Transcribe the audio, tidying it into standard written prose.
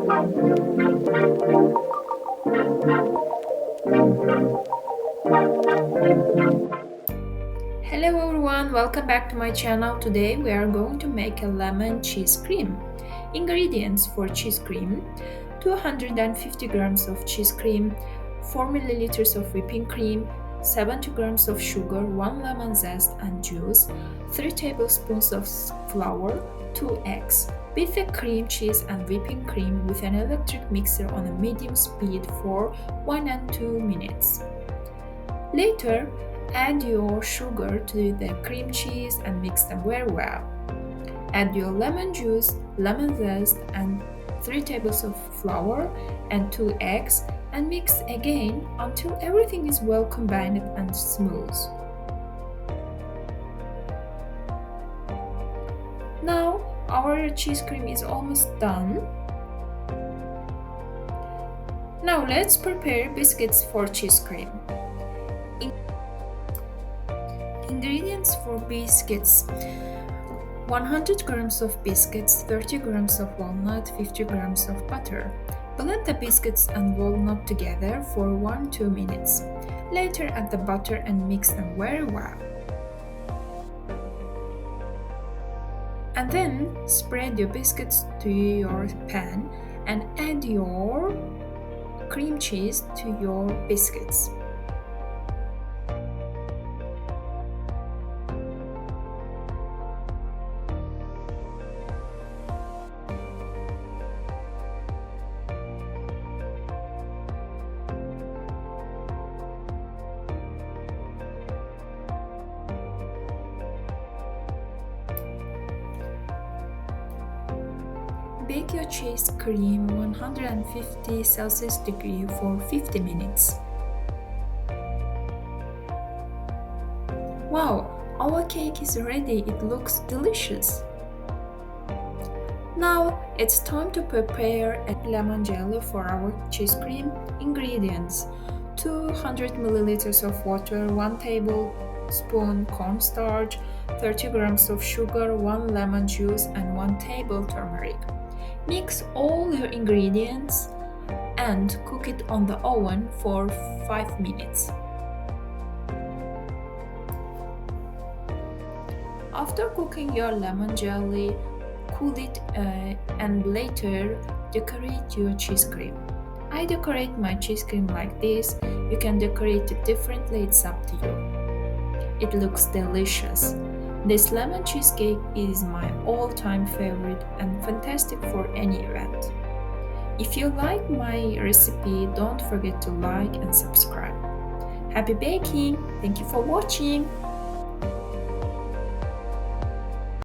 Hello everyone, welcome back to my channel. Today we are going to make a lemon cheese cream. Ingredients for cheese cream: 250 grams of cheese cream, 4 milliliters of whipping cream, 70 grams of sugar, 1 lemon zest and juice, 3 tablespoons of flour, 2 eggs. Beat the cream cheese and whipping cream with an electric mixer on a medium speed for 1 and 2 minutes. Later, add your sugar to the cream cheese and mix them very well. Add your lemon juice, lemon zest, and 3 tablespoons of flour and 2 eggs and mix again until everything is well combined and smooth. Now, our cheese cream is almost done. Now let's prepare biscuits for cheese cream. Ingredients for biscuits: 100 grams of biscuits, 30 grams of walnut, 50 grams of butter. Blend the biscuits and walnut together for 1-2 minutes. Later add the butter and mix them very well. And then spread your biscuits to your pan and add your cream cheese to your biscuits. Bake your cheese cream 150 Celsius degree for 50 minutes. Wow, our cake is ready. It looks delicious. Now it's time to prepare a lemon jelly for our cheese cream. Ingredients: 200 milliliters of water, 1 tablespoon cornstarch, 30 grams of sugar, 1 lemon juice, and 1 table turmeric. Mix all your ingredients and cook it on the oven for 5 minutes. After cooking your lemon jelly, cool it and later decorate your cheese cream. I decorate my cheese cream like this. You can decorate it differently, it's up to you. It looks delicious. This lemon cheesecake is my all-time favorite and fantastic for any event. If you like my recipe, don't forget to like and subscribe. Happy baking! Thank you for watching!